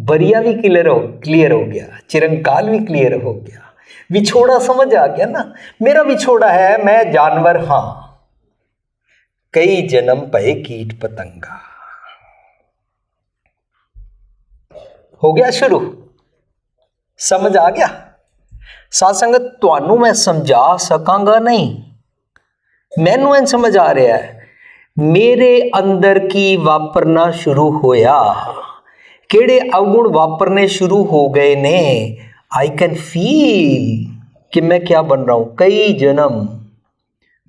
बरिया भी क्लियर हो गया, चिरंकाल भी क्लियर हो गया, विछोड़ा समझ आ गया ना। मेरा विछोड़ा है, मैं जानवर हां, कई जन्म पए कीट पतंगा। हो गया शुरू, समझ आ गया। साध संगत ਤੁਹਾਨੂੰ मैं समझा सकांगा नहीं, मैनू इन समझ आ रहा है, मेरे अंदर की वापरना शुरू होया, केड़े अवगुण वापरने शुरू हो गए ने। आई कैन फील कि मैं क्या बन रहा हूं, कई जन्म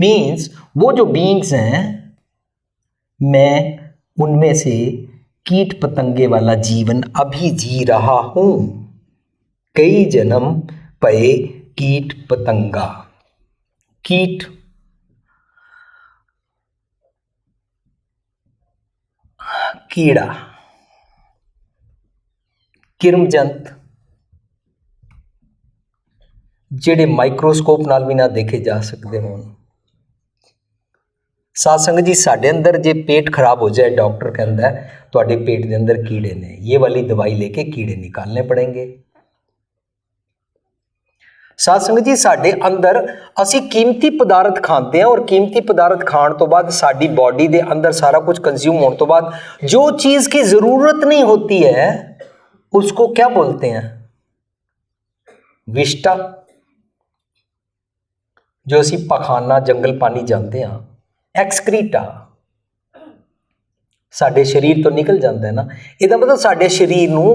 मीन्स वो जो बीइंग्स हैं, मैं उनमें से कीट पतंगे वाला जीवन अभी जी रहा हूं। कई जन्म पए कीट पतंगा। कीट कीड़ा, किरमजंत, ਜਿਹੜੇ ਮਾਈਕਰੋਸਕੋਪ ਨਾਲ ਵੀ ਨਾ ਦੇਖੇ ਜਾ ਸਕਦੇ ਹੋਣ। ਸਾਧ ਸੰਗਤ ਜੀ, ਸਾਡੇ ਅੰਦਰ ਜੇ पेट खराब हो जाए, डॉक्टर कहता है ਤੁਹਾਡੇ पेट के अंदर कीड़े ने, ये वाली दवाई लेके कीड़े निकालने पड़ेंगे। साध संगत जी, ਸਾਡੇ ਅੰਦਰ ਅਸੀਂ ਕੀਮਤੀ ਪਦਾਰਥ ਖਾਂਦੇ ਹਾਂ, और कीमती पदार्थ खाण तो बाद ਸਾਡੀ बॉडी के अंदर सारा कुछ कंज्यूम होने तो बाद जो चीज़ की ज़रूरत नहीं होती है उसको क्या बोलते हैं? विष्टा। जो असी पखाना जंगल पानी जानते हैं, एक्सक्रीटा साडे शरीर तो निकल जाता है ना। इसका मतलब साडे शरीर नू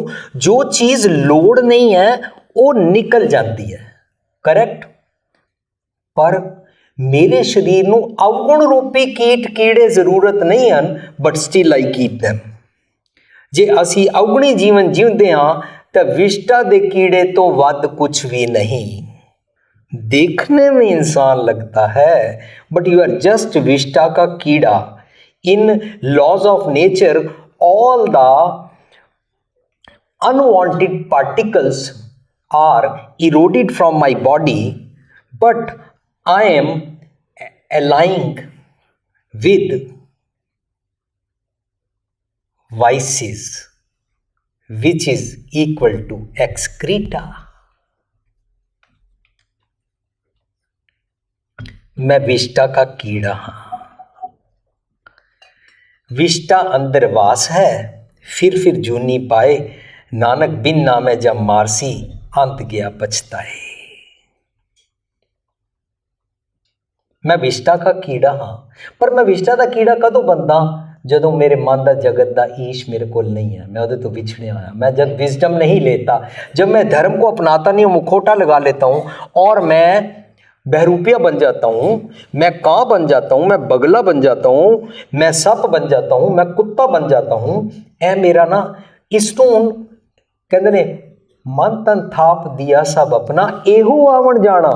जो चीज़ लोड़ नहीं है वो निकल जाती है, करेक्ट। पर मेरे शरीर नू अवगुण रूपी कीट कीड़े जरूरत नहीं हैं, but still I keep them. जे असी अवगुणी जीवन जीवते हाँ तो विष्टा दे कीड़े तो वध कुछ भी नहीं। देखने में इंसान लगता है, बट यू आर जस्ट विष्टा का कीड़ा। In laws of nature all the unwanted particles are eroded from my body, but I am aligning with vices which is equal to excreta। मैं विष्टा का कीड़ा हाँ। विष्टा अंदर वास है, फिर जूनी पाए, नानक बिन नामे जब मारसी, अंत गया पछताए। मैं विष्टा का कीड़ा हाँ, पर मैं विष्टा का कीड़ा कदों बनदा? जदों मेरे मन का जगत का ईश मेरे को नहीं है, मैं उहदे तो विछड़िया आया। मैं जब विजडम नहीं लेता, जब मैं धर्म को अपनाता नहीं, मुखौटा लगा लेता हूँ और मैं बहरूपिया बन जाता हूँ, मैं कां बन जाता हूँ, मैं बगला बन जाता हूँ, मैं सप बन जाता हूँ, मैं कुत्ता बन जाता हूँ। ए मेरा ना इसनों कहते ने मन तन थाप दिया सब अपना, एहो आवन जाना।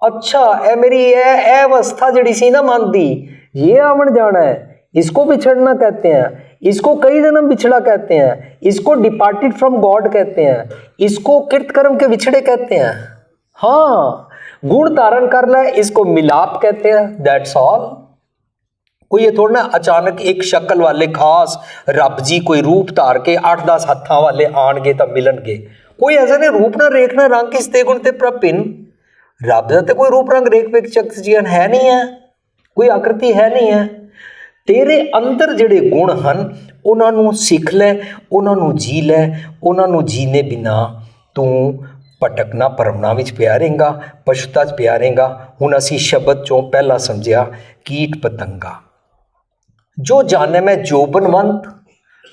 अच्छा ए मेरी ए अवस्था जड़ी सी ना मन दी, ये आवन जाना है, इसको बिछड़ना कहते हैं, इसको कई जन्म बिछड़ा कहते हैं, इसको डिपार्टेड फ्रॉम गॉड कहते हैं, इसको कृतकर्म के विछड़े कहते हैं। हाँ, गुण धारण कर ले, इसको मिलाप कहते हैं, दैट्स ऑल। कोई ये थोड़ा ना अचानक एक शक्ल वाले खास रब जी कोई रूप धार के 8-10 हत्थां वाले आणगे तो मिलणगे। कोई ऐसा नहीं रूप ना रेख ना रंग किसते गुण ते प्रभिन। रब दा ते कोई रूप रंग रेख वेख चक्र है नहीं है, कोई आकृति है नहीं है। तेरे अंदर जिहड़े गुण हैं उन्हां नूं सीख लै, उन्हां नूं जी लै, उन्हां नूं जीने बिना तू भटकना भरमना विच पिया रहेगा, पशुता च पिया रहेगा। हुण असीं शब्द चों पहला समझिया कीट पतंगा। जो जाने में जोबनवंत,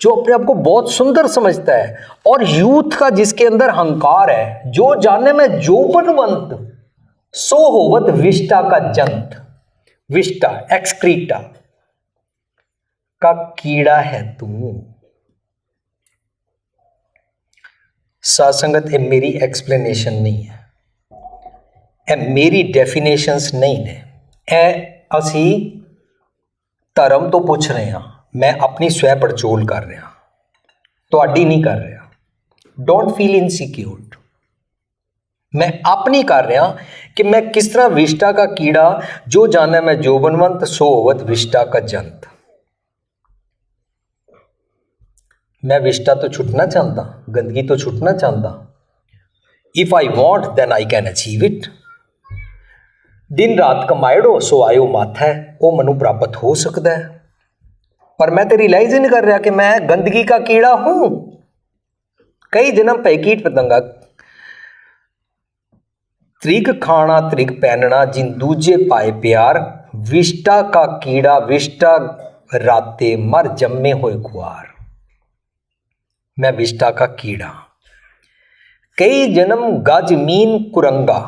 जो अपने आप को बहुत सुंदर समझता है, और यूथ का जिसके अंदर हंकार है, जो जाने में जोबनवंत, सो होवत विष्टा का जंत। विष्टा एक्सक्रीटा का कीड़ा है तू। सासंगत ये मेरी एक्सप्लेनेशन नहीं है, ये मेरी डेफिनेशंस नहीं ने, ए असी धर्म तो पूछ रहे हैं, मैं अपनी स्वै पड़चोल कर रहा, तुहाडी नहीं कर रहा। Don't feel insecured. मैं अपनी कर रहा कि मैं किस तरह विष्टा का कीड़ा, जो जाने मैं जोबनवंत, सो होवत विष्टा का जंत। मैं विष्टा तो छुटना चाहता, गंदगी तो छुटना चाहता। If I want then I can achieve it. दिन रात कमाएड़ो सो आयो माथा है, वो मनु प्राप्त हो सकता है। पर मैं तो रियलाइज ही नहीं कर रहा कि मैं गंदगी का कीड़ा हूं। कई जन्म पे कीट पतंगा, त्रिक खाना त्रिक पहनना, जिन दूजे पाए प्यार, विष्टा का कीड़ा विष्टा राते मर जम्मे होए खुआर। मैं विष्टा का कीड़ा, कई जन्म गज मीन कुरंगा।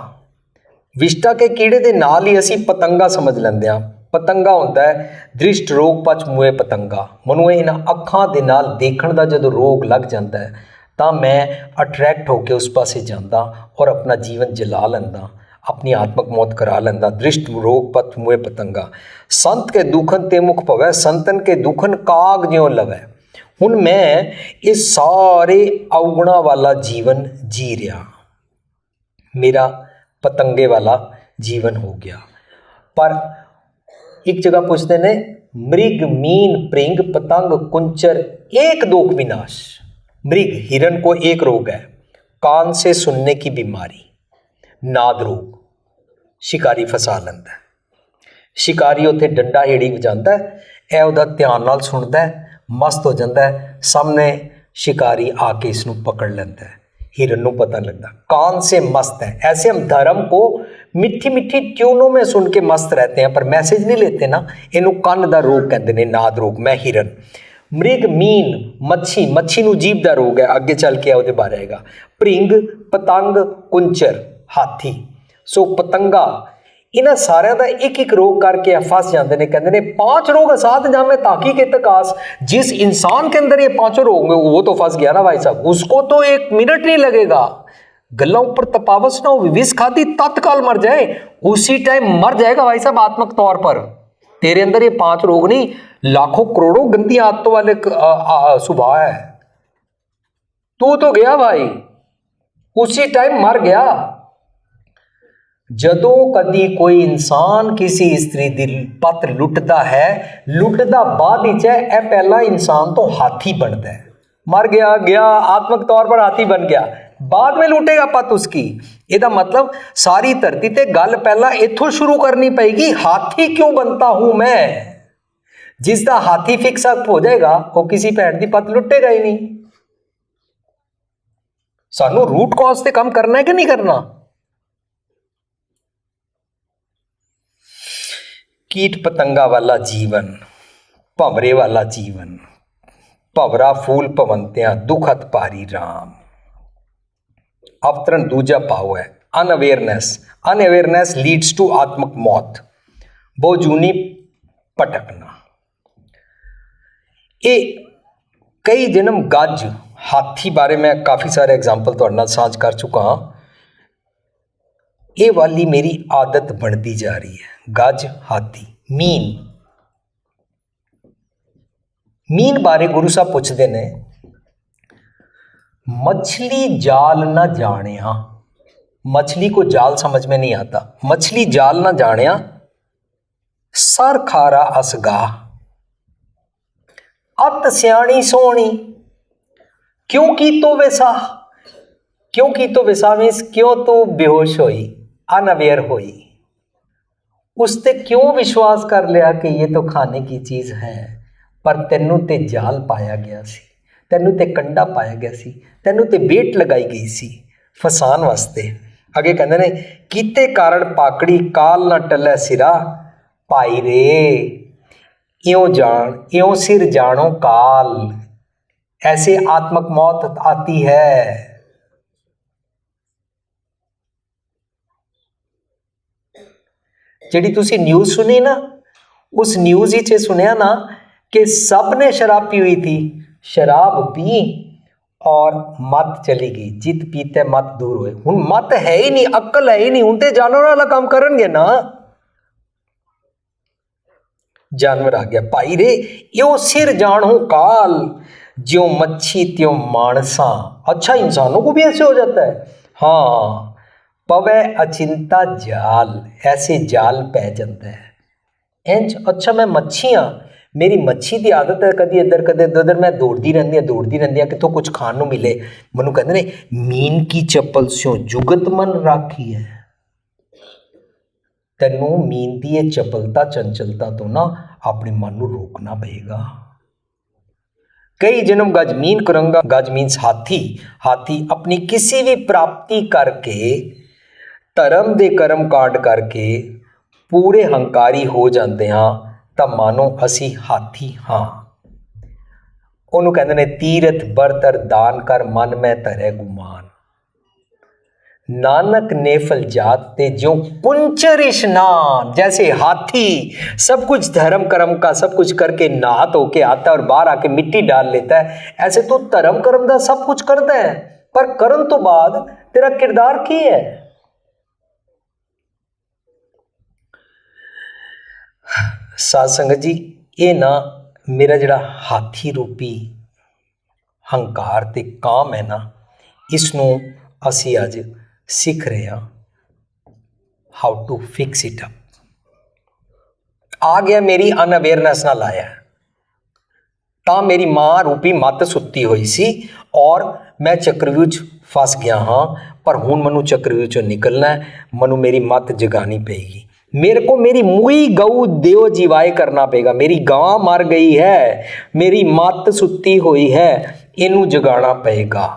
विष्टा के कीड़े ਦੇ ਨਾਲ ਹੀ ਅਸੀਂ ਪਤੰਗਾ ਸਮਝ ਲੈਂਦੇ ਹਾਂ। ਪਤੰਗਾ ਹੁੰਦਾ ਹੈ ਦ੍ਰਿਸ਼ਟ ਰੋਗ ਪਚ ਮੂਏ ਪਤੰਗਾ। ਮੈਨੂੰ ਇਹਨਾਂ ਅੱਖਾਂ ਦੇ ਨਾਲ ਦੇਖਣ ਦਾ ਜਦੋਂ ਰੋਗ ਲੱਗ ਜਾਂਦਾ ਹੈ ਤਾਂ ਮੈਂ ਅਟਰੈਕਟ ਹੋ ਕੇ ਉਸ ਪਾਸੇ ਜਾਂਦਾ ਔਰ ਆਪਣਾ ਜੀਵਨ ਜਲਾ ਲੈਂਦਾ, ਆਪਣੀ ਆਤਮਕ ਮੌਤ ਕਰਾ ਲੈਂਦਾ। ਦ੍ਰਿਸ਼ਟ ਰੋਗ ਪਚ ਮੂਏ ਪਤੰਗਾ, ਸੰਤ ਕੇ ਦੁਖਨ ਤੇ ਮੁਖ ਭਵੈ, ਸੰਤਨ ਕੇ ਦੁਖਨ ਕਾਗ ਜਿਉ ਲਵੈ। ਹੁਣ ਮੈਂ ਇਹ ਸਾਰੇ ਔਗੁਣਾ ਵਾਲਾ ਜੀਵਨ ਜੀ ਰਿਹਾ, ਮੇਰਾ पतंगे वाला जीवन हो गया। पर एक जगह पूछते ने मृग मीन प्रिंग पतंग कुंचर एक दोख विनाश। मृग हिरन को एक रोग है, कान से सुनने की बीमारी, नाद रोग। शिकारी फसा लेंदा है। शिकारी उत्थे डंडा हेड़ी वजांदा है, ए उहदा ध्यान नाल सुनदा है, मस्त हो जाता है, सामने शिकारी आके इसनूं पकड़ लेंदा है। हिरन नूं पता लगता कान से मस्त है। ऐसे हम धर्म को मिठी मिठी ट्यूनों में सुन के मस्त रहते हैं पर मैसेज नहीं लेते ना। इनू कन दा रोग कहते हैं, नाद रोग। मैं हिरन। मृग मीन मच्छी, मच्छी नूं जीभ दा रोग है, अगे चल के उहदे बारे आएगा। भृंग पतंग कुंचर हाथी। सो पतंगा इन्हां सारिਆਂ ਦਾ एक एक रोग करके फस जाते हैं। कहते हैं 5 रोग असात जामे ताकि के तकास। जिस इंसान के अंदर ये 5 रोग होंगे वो तो फंस गया ना भाई साहब, उसको तो 1 मिनट नहीं लगेगा। गल्लां ऊपर तपावस ना हो, विष खाती तत्काल मर जाए, उसी टाइम मर जाएगा भाई साहब आत्मक तौर पर। तेरे अंदर ये 5 रोग नहीं, लाखों करोड़ों गंदी आदतों वाले स्वभाव है। तू तो गया भाई, उसी टाइम मर गया। ਜਦੋਂ कदी कोई इंसान किसी स्त्री दी पत लुटता है, लुटदा बाद विच है, यह पहला इंसान तो हाथी बनता है। मर गया गया आत्मक तौर पर हाथी बन गया, बाद में लुटेगा पत उसकी। ਇਹਦਾ मतलब सारी धरती ते गल पहला इथों शुरू करनी पएगी, हाथी क्यों बनता हूं मैं। जिसका हाथी फिक्स अप हो जाएगा वो किसी भैन की पत लुटेगा ही नहीं। सानू रूट कॉज ते काम करना है कि नहीं करना। कीट पतंगा वाला जीवन, भंवरे वाला जीवन, भंवरा फूल भवंत्या दुखत पारी राम। अवतरण दूजा पाव है अनअवेयरनेस। अनअवेयरनेस लीड्स टू आत्मक मौत, बहुजूनी भटकना। ये कई जन्म गज हाथी बारे मैं काफ़ी सारे एग्जाम्पल तुहाडे नाल साझ कर चुका हाँ। ये वाली मेरी आदत बनती जा रही है। गज हाथी। मीन, मीन बारे गुरु साहब पूछते ने, मछली जाल ना जानिया। मछली को जाल समझ में नहीं आता। मछली जाल ना जानिया, सर खारा असगा, अत सियाणी सोहनी, क्यों की तो वैसा। क्यों की तो वैसा मीन्स क्यों तो बेहोश होई, अनअवेयर होई, उसते क्यों विश्वास कर लिया कि ये तो खाने की चीज़ है। पर तेनू ते जाल पाया गया सी, तेनू ते कंडा पाया गया सी, तेनू ते बेट लगाई गई सी फसान वास्ते। अगे कहते ने कीते कारण पाकड़ी काल ना टलै सिरा, पाई रे इयों जान इयों सिर जानो काल। ऐसे आत्मक मौत आती है। जिहड़ी तुसी न्यूज़ सुनी ना, उस न्यूज़ ही सुनिया ना कि सब ने शराब पी हुई थी, शराब पी और मत चली गई। जित पीते मत दूर हुए। हुण मत है ही नहीं, अक्ल है ही नहीं, हुण ते जानवर वाला काम करनगे ना। जानवर आ गया। भाई रे यो सिर जानो काल, ज्यों मच्छी त्यों मानसा। अच्छा, इंसानों को भी ऐसे हो जाता है। हाँ, पवै अचिंता जाल, ऐसे जाल पै जाता है। इंज अच्छा मैं मच्छी हाँ, ਮੇਰੀ ਮੱਛੀ ਦੀ ਆਦਤ ਹੈ ਕਦੀ ਇੱਧਰ ਕਦੇ ਉੱਧਰ, ਮੈਂ ਦੌੜਦੀ ਰਹਿੰਦੀ ਹਾਂ ਕਿੱਥੋਂ ਕੁਝ ਖਾਣ ਨੂੰ ਮਿਲੇ। ਮੈਨੂੰ ਕਹਿੰਦੇ ਨੇ ਮੀਨ ਕੀ ਚੱਪਲ ਸਿਓ ਜੁਗਤ ਮਨ ਰਾਖੀ ਹੈ। ਤੈਨੂੰ ਮੀਨ ਦੀ ਇਹ ਚਪਲਤਾ ਚੰਚਲਤਾ ਤੋਂ ਨਾ ਆਪਣੇ ਮਨ ਨੂੰ ਰੋਕਣਾ ਪਏਗਾ। कई जन्म गज मीन करूंगा, गज मीन्स हाथी। हाथी अपनी किसी भी प्राप्ति करके धर्म दे कर्म कांड करके पूरे हंकारी हो जाते हाँ तो मानो असी हाथी हाँ। ਉਹਨੂੰ ਕਹਿੰਦੇ ਨੇ ਤੀਰਥ ਬਰਤਰ ਦਾਨ ਕਰ ਮਨ ਮੈਂ ਧਰੇ ਗੁਮਾਨ, नानक ने फल जात ते जो कुंचर स्नान। जैसे हाथी सब कुछ धर्म कर्म का सब कुछ करके नहा धो के आता है और बाहर आके मिट्टी डाल लेता है, ऐसे तो धर्म कर्म का सब कुछ करता है पर करन तो बाद तेरा किरदार की है। साध संगत जी, ये ना मेरा जिहड़ा हाथी रूपी हंकार ते काम है ना, इसनों असी अज सीख रहे हैं how to fix it up. आ गया मेरी अनअवेयरनेस नाल आया तो मेरी मां रूपी मत सुत्ती हुई सी और मैं चक्रव्यूह च फस गया हाँ, पर हुण मैनू चक्रव्यूह चों निकलना है, मैनू मेरी मत जगानी पेगी। मेरे को मेरी मुई गऊ देव जीवाए करना पेगा। मेरी गां मर गई है, मेरी मत सुत्ती हुई है, इनू जगाना पेगा।